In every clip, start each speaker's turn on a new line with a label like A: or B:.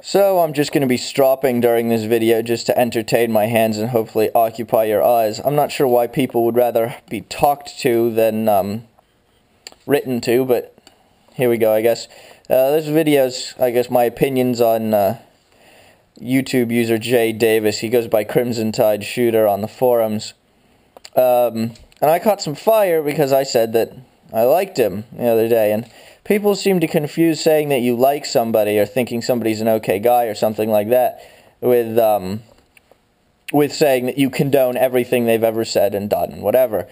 A: So I'm just going to be stropping during this video just to entertain my hands and hopefully occupy your eyes. I'm not sure why people would rather be talked to than written to, but here we go, I guess. This video's, I guess, my opinions on YouTube user JDavis882. He goes by Crimson Tide Shooter on the forums. And I caught some fire because I said that I liked him the other day, and people seem to confuse saying that you like somebody or thinking somebody's an okay guy or something like that with saying that you condone everything they've ever said and done and whatever.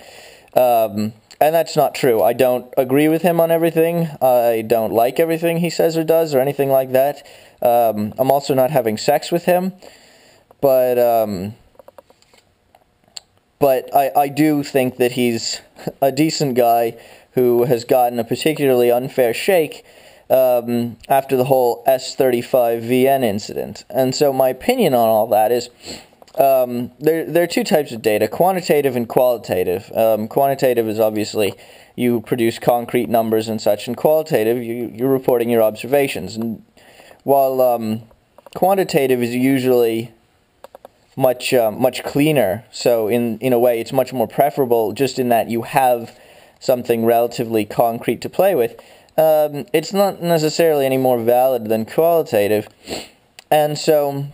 A: And that's not true. I don't agree with him on everything. I don't like everything he says or does or anything like that. I'm also not having sex with him. But I do think that he's a decent guy who has gotten a particularly unfair shake after the whole S35VN incident. And so my opinion on all that is there are two types of data, quantitative and qualitative. Quantitative is obviously you produce concrete numbers and such, and qualitative, you're reporting your observations. And while quantitative is usually much cleaner, so in a way it's much more preferable just in that you have something relatively concrete to play with, it's not necessarily any more valid than qualitative. And so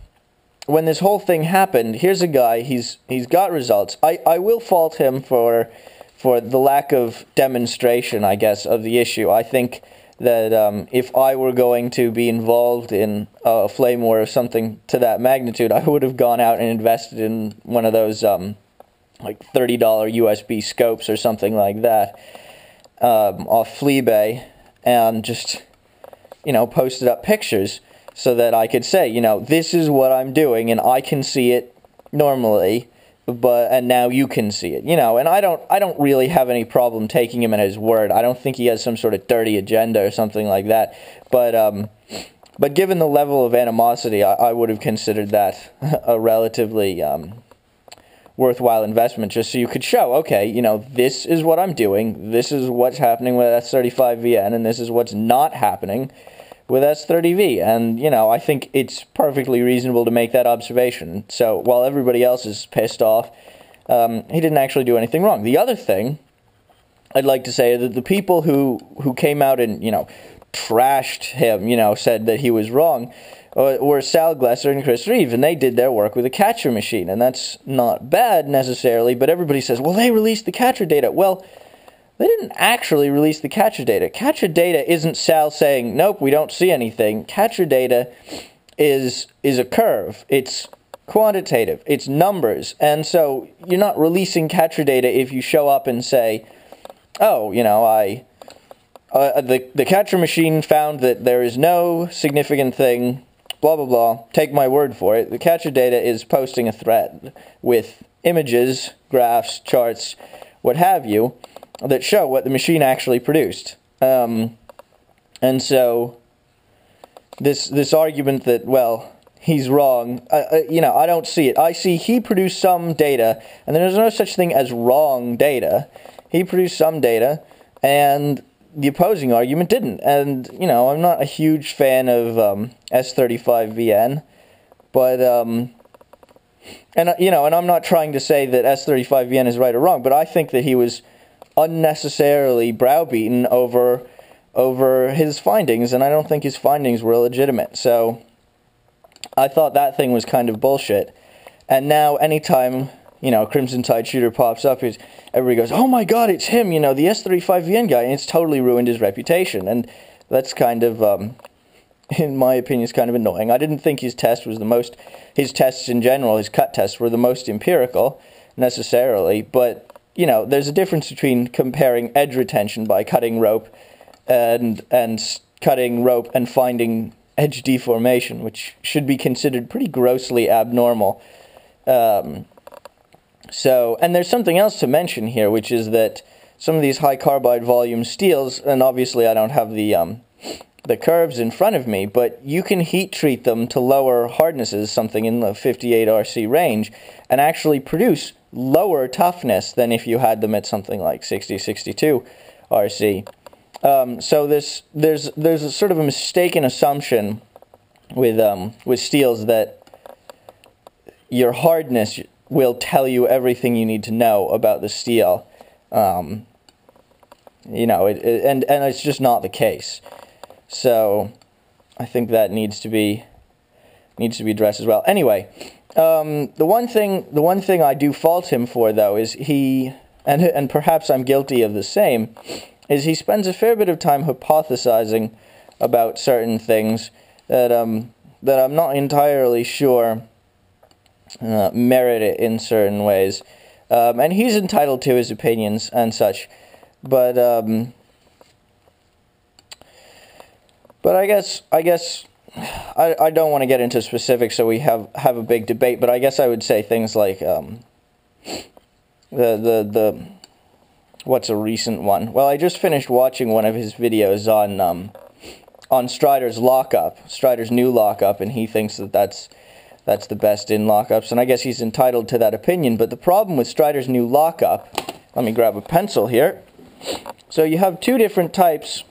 A: when this whole thing happened, here's a guy, he's got results. I will fault him for the lack of demonstration, I guess, of the issue. I think that if I were going to be involved in a flame war or something to that magnitude, I would have gone out and invested in one of those like $30 USB scopes or something like that off Fleabay, and just, posted up pictures so that I could say, this is what I'm doing and I can see it normally, and now you can see it, and I don't really have any problem taking him at his word. I don't think he has some sort of dirty agenda or something like that, but given the level of animosity, I would have considered that a relatively worthwhile investment, just so you could show, okay, this is what I'm doing, this is what's happening with S35VN, and this is what's not happening with S30V, and, I think it's perfectly reasonable to make that observation. So, while everybody else is pissed off, he didn't actually do anything wrong. The other thing I'd like to say is that the people who came out and, trashed him, said that he was wrong, were Sal Glesser and Chris Reeve, and they did their work with a catcher machine, and that's not bad necessarily, but everybody says, well, they released the catcher data. Well, they didn't actually release the catcher data. Catcher data isn't Sal saying, nope, we don't see anything. Catcher data is a curve. It's quantitative. It's numbers. And so you're not releasing catcher data if you show up and say, oh, the catcher machine found that there is no significant thing, blah, blah, blah, take my word for it. The catcher data is posting a thread with images, graphs, charts, what have you, that show what the machine actually produced. And so this argument that, well, he's wrong, I don't see it. I see he produced some data, and there's no such thing as wrong data. He produced some data, and the opposing argument didn't. And, I'm not a huge fan of S35VN, but, and I'm not trying to say that S35VN is right or wrong, but I think that he was unnecessarily browbeaten over his findings, and I don't think his findings were legitimate. So I thought that thing was kind of bullshit. And now anytime, Crimson Tide Shooter pops up, everybody goes, oh my god, it's him, the S35VN guy, and it's totally ruined his reputation. And that's kind of, in my opinion, is kind of annoying. I didn't think his tests in general, his cut tests, were the most empirical, necessarily, but there's a difference between comparing edge retention by cutting rope and cutting rope and finding edge deformation, which should be considered pretty grossly abnormal. And there's something else to mention here, which is that some of these high carbide volume steels, and obviously I don't have the curves in front of me, but you can heat treat them to lower hardnesses, something in the 58 RC range, and actually produce lower toughness than if you had them at something like 60, 62 RC. So there's a sort of a mistaken assumption with steels that your hardness will tell you everything you need to know about the steel. You know, and it's just not the case. So I think that needs to be addressed as well. Anyway, the one thing I do fault him for, though, is and perhaps I'm guilty of the same, is he spends a fair bit of time hypothesizing about certain things that I'm not entirely sure merit it in certain ways, and he's entitled to his opinions and such, but I guess I don't want to get into specifics, so we have a big debate. But I guess I would say things like what's a recent one? Well, I just finished watching one of his videos on Strider's lockup, Strider's new lockup, and he thinks that that's the best in lockups, and I guess he's entitled to that opinion. But the problem with Strider's new lockup, let me grab a pencil here. So you have two different types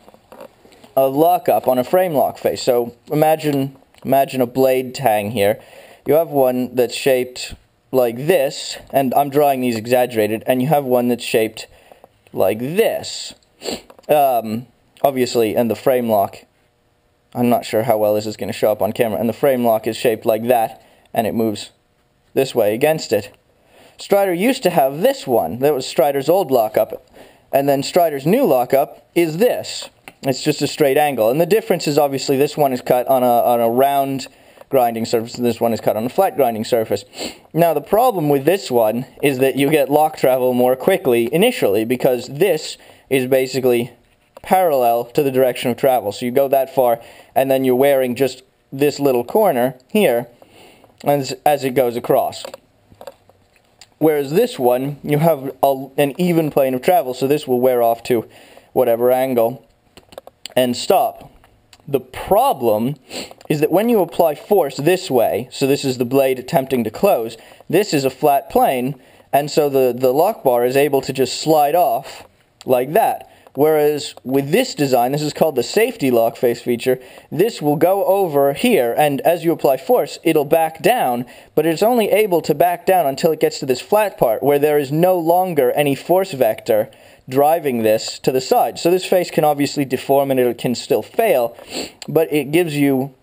A: of lockup on a frame lock face. So imagine a blade tang here. You have one that's shaped like this, and I'm drawing these exaggerated, and you have one that's shaped like this. Obviously, and the frame lock, I'm not sure how well this is going to show up on camera, and the frame lock is shaped like that, and it moves this way against it. Strider used to have this one. That was Strider's old lockup. And then Strider's new lockup is this. It's just a straight angle. And the difference is obviously this one is cut on a round grinding surface, and this one is cut on a flat grinding surface. Now the problem with this one is that you get lock travel more quickly initially, because this is basically parallel to the direction of travel. So you go that far, and then you're wearing just this little corner here as it goes across. Whereas this one, you have an even plane of travel, so this will wear off to whatever angle and stop. The problem is that when you apply force this way, so this is the blade attempting to close, this is a flat plane, and so the lock bar is able to just slide off like that. Whereas with this design, this is called the safety lock face feature, this will go over here, and as you apply force, it'll back down, but it's only able to back down until it gets to this flat part, where there is no longer any force vector driving this to the side. So this face can obviously deform and it can still fail, but it gives you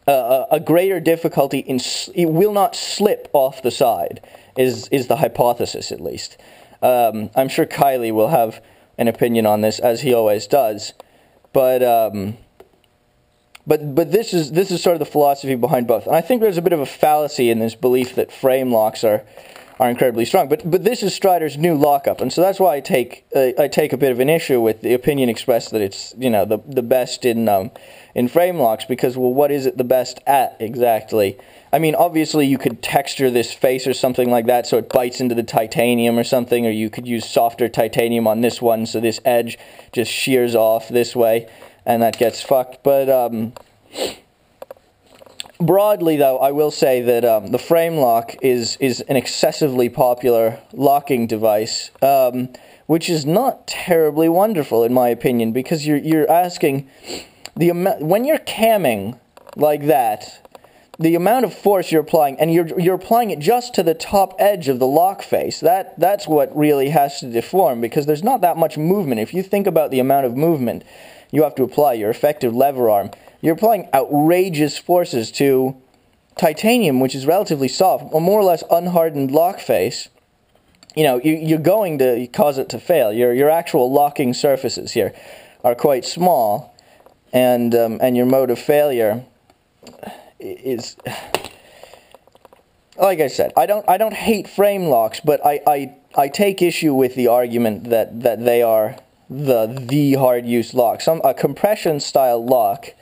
A: a greater difficulty in, it will not slip off the side, is the hypothesis at least. I'm sure Kylie will have an opinion on this, as he always does, but this is sort of the philosophy behind both. And I think there's a bit of a fallacy in this belief that frame locks are incredibly strong. But this is Strider's new lockup, and so that's why I take a bit of an issue with the opinion expressed that it's, you know, the best in frame locks, because, well, what is it the best at exactly? I mean, obviously you could texture this face or something like that so it bites into the titanium or something, or you could use softer titanium on this one so this edge just shears off this way and that gets fucked. But broadly, though, I will say that the frame lock is an excessively popular locking device, which is not terribly wonderful in my opinion, because you're asking when you're camming like that, the amount of force you're applying, and you're applying it just to the top edge of the lock face. That's what really has to deform, because there's not that much movement. If you think about the amount of movement you have to apply, your effective lever arm, you're applying outrageous forces to titanium, which is relatively soft, a more or less unhardened lock face. You know, you're going to cause it to fail. Your actual locking surfaces here are quite small, and your mode of failure is, like I said, I don't hate frame locks, but I take issue with the argument that they are the hard use lock. A compression style lock,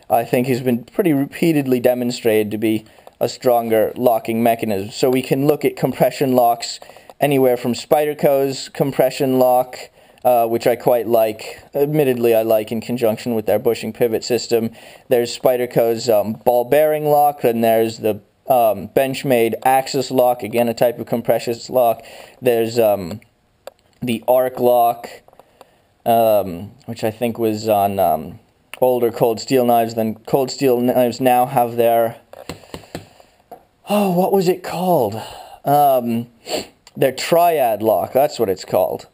A: I think, has been pretty repeatedly demonstrated to be a stronger locking mechanism. So we can look at compression locks anywhere from Spyderco's compression lock, which I quite like. Admittedly, I like in conjunction with their bushing pivot system. There's Spyderco's ball bearing lock, and there's the Benchmade axis lock, again a type of compression lock. There's the arc lock, which I think was on older cold steel knives, then cold steel knives now have their, oh, what was it called? Their triad lock, that's what it's called.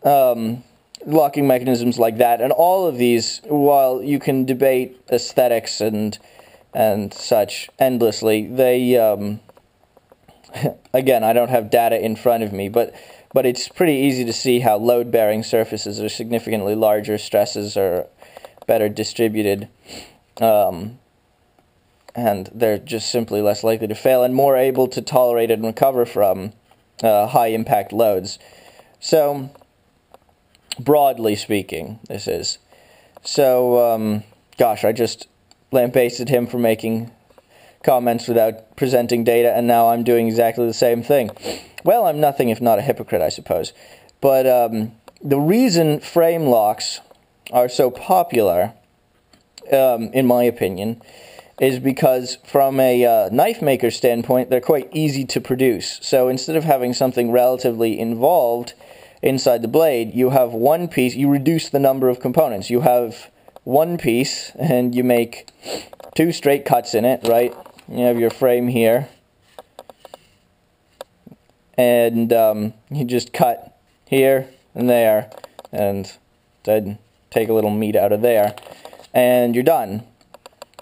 A: Locking mechanisms like that, and all of these, while you can debate aesthetics and such endlessly, they, again, I don't have data in front of me, but it's pretty easy to see how load-bearing surfaces are significantly larger, stresses are better distributed, and they're just simply less likely to fail and more able to tolerate and recover from high-impact loads. So, broadly speaking, this is. So, gosh, I just lambasted him for making comments without presenting data, and now I'm doing exactly the same thing. Well, I'm nothing if not a hypocrite, I suppose. But the reason frame locks are so popular, in my opinion, is because from a knife maker standpoint, they're quite easy to produce. So instead of having something relatively involved inside the blade, you have one piece, you reduce the number of components. You have one piece, and you make 2 straight cuts in it, right? You have your frame here, and you just cut here and there, and then take a little meat out of there, and you're done.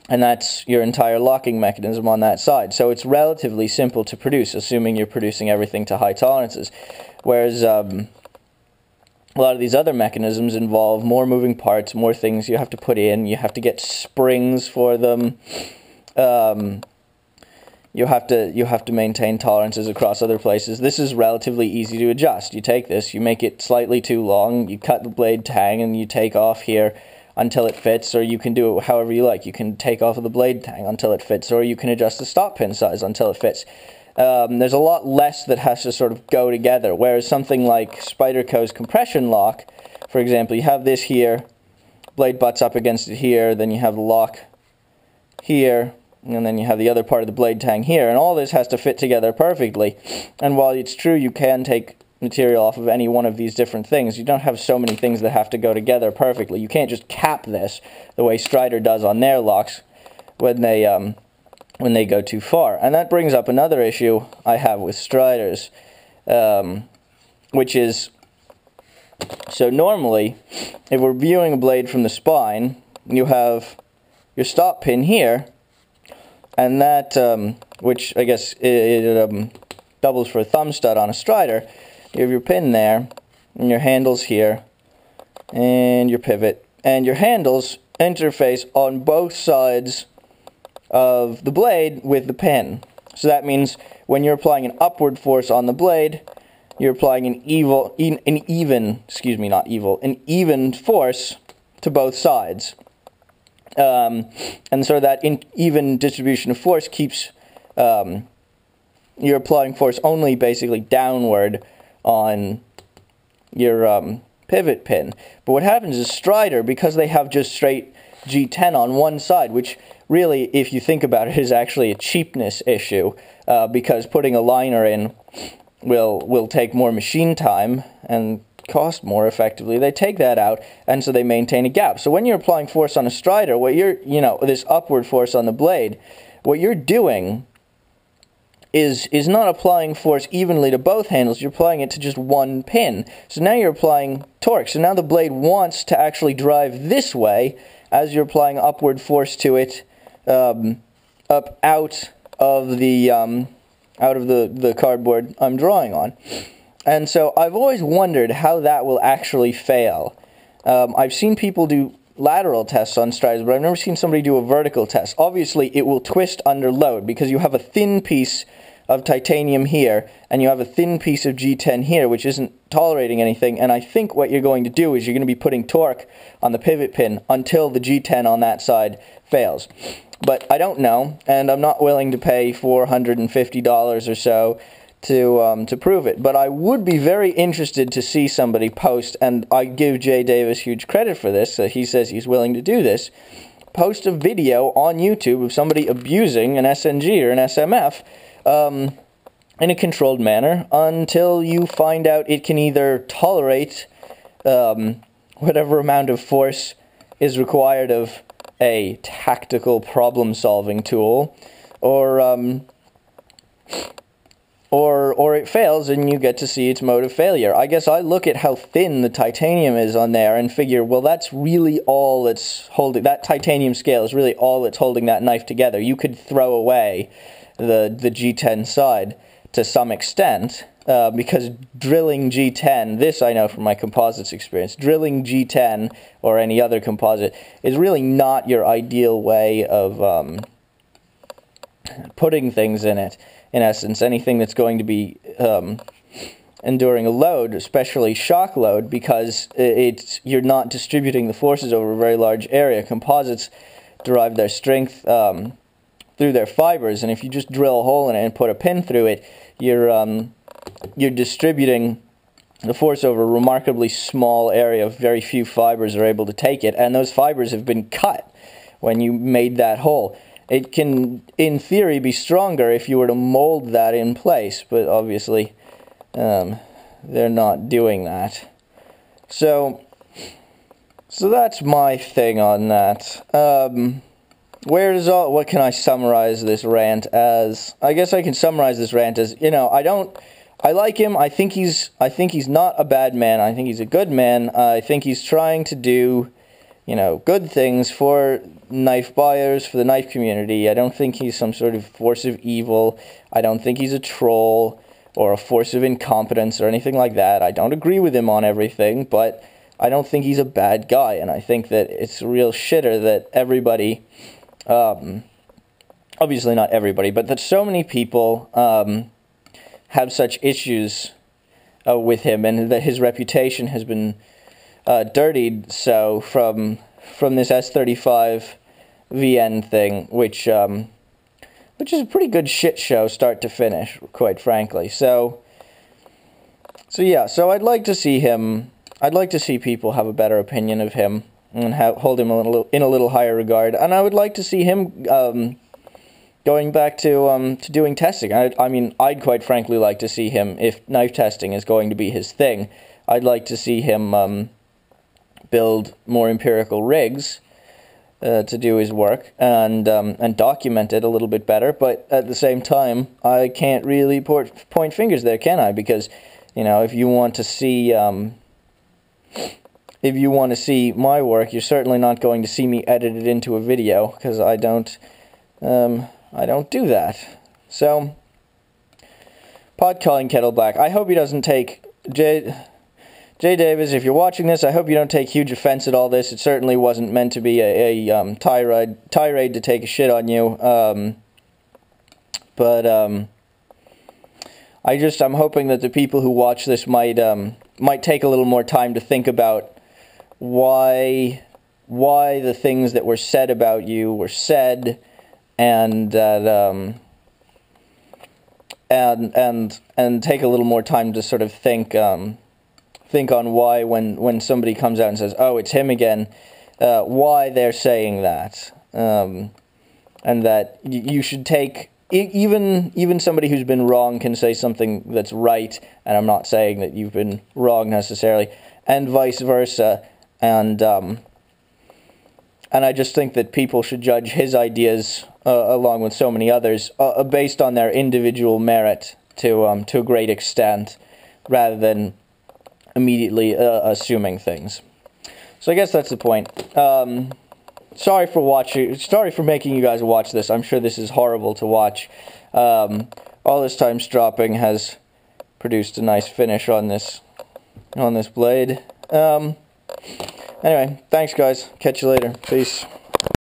A: And that's your entire locking mechanism on that side. So it's relatively simple to produce, assuming you're producing everything to high tolerances. Whereas a lot of these other mechanisms involve more moving parts, more things you have to put in. You have to get springs for them. You have to maintain tolerances across other places. This is relatively easy to adjust. You take this, you make it slightly too long, you cut the blade tang, and you take off here until it fits, or you can do it however you like. You can take off of the blade tang until it fits, or you can adjust the stop pin size until it fits. There's a lot less that has to sort of go together, whereas something like Spyderco's compression lock, for example, you have this here, blade butts up against it here, then you have the lock here, and then you have the other part of the blade tang here, and all this has to fit together perfectly. And while it's true you can take material off of any one of these different things, you don't have so many things that have to go together perfectly. You can't just cap this the way Strider does on their locks when they go too far. And that brings up another issue I have with Striders, which is, so normally, if we're viewing a blade from the spine, you have your stop pin here, and that, which I guess it doubles for a thumb stud on a Strider. You have your pin there, and your handles here, and your pivot, and your handles interface on both sides of the blade with the pin. So that means when you're applying an upward force on the blade, you're applying an even force to both sides. And so that even distribution of force keeps, you're applying force only basically downward on your pivot pin. But what happens is Strider, because they have just straight G10 on one side, which really, if you think about it, is actually a cheapness issue, because putting a liner in will take more machine time and cost more effectively. They take that out, and so they maintain a gap. So when you're applying force on a Strider, what you're, this upward force on the blade, what you're doing is not applying force evenly to both handles, you're applying it to just one pin. So now you're applying torque. So now the blade wants to actually drive this way as you're applying upward force to it, up out of the cardboard I'm drawing on. And so I've always wondered how that will actually fail. I've seen people do lateral tests on Striders, but I've never seen somebody do a vertical test. Obviously, it will twist under load because you have a thin piece of titanium here, and you have a thin piece of G10 here, which isn't tolerating anything, and I think what you're going to do is you're going to be putting torque on the pivot pin until the G10 on that side fails. But I don't know, and I'm not willing to pay $450 or so to prove it. But I would be very interested to see somebody post, and I give Jay Davis huge credit for this, he says he's willing to do this, post a video on YouTube of somebody abusing an SNG or an SMF in a controlled manner until you find out it can either tolerate whatever amount of force is required of a tactical problem-solving tool, or it fails and you get to see its mode of failure. I guess I look at how thin the titanium is on there and figure, well, that's really all it's holding. That titanium scale is really all that's holding that knife together. You could throw away the G10 side to some extent, because drilling G10, this I know from my composites experience, drilling G10 or any other composite is really not your ideal way of putting things in it. In essence, anything that's going to be enduring a load, especially shock load, because you're not distributing the forces over a very large area. Composites derive their strength through their fibers, and if you just drill a hole in it and put a pin through it, you're distributing the force over a remarkably small area. Very few fibers are able to take it, and those fibers have been cut when you made that hole. It can, in theory, be stronger if you were to mold that in place, but obviously they're not doing that. So that's my thing on that. What can I summarize this rant as? I guess I can summarize this rant as, I like him. I think he's not a bad man. I think he's a good man. I think he's trying to do, good things for knife buyers, for the knife community. I don't think he's some sort of force of evil. I don't think he's a troll or a force of incompetence or anything like that. I don't agree with him on everything, but I don't think he's a bad guy, and I think that it's a real shitter that everybody, obviously not everybody, but that so many people have such issues with him, and that his reputation has been dirtied so from this S35 VN thing, which is a pretty good shit show start to finish, quite frankly. So I'd like to see him. I'd like to see people have a better opinion of him and hold him in a little higher regard. And I would like to see him going back to doing testing. I mean, I'd quite frankly like to see him, if knife testing is going to be his thing, I'd like to see him build more empirical rigs to do his work and document it a little bit better. But at the same time, I can't really point fingers there, can I? Because if you want to see my work, you're certainly not going to see me edit it into a video, because I don't do that. So, pot calling kettle black. I hope he doesn't take J Davis, if you're watching this, I hope you don't take huge offense at all this. It certainly wasn't meant to be a tirade to take a shit on you. I'm hoping that the people who watch this might take a little more time to think about why the things that were said about you were said, and that and take a little more time to sort of think on why, when somebody comes out and says, oh, it's him again, why they're saying that, and that you should take, even somebody who's been wrong can say something that's right, and I'm not saying that you've been wrong necessarily, and vice versa, and I just think that people should judge his ideas, along with so many others, based on their individual merit to a great extent, rather than immediately assuming things. So I guess that's the point. Sorry for making you guys watch this. I'm sure this is horrible to watch. All this time stropping has produced a nice finish on this blade. Anyway, thanks guys. Catch you later. Peace.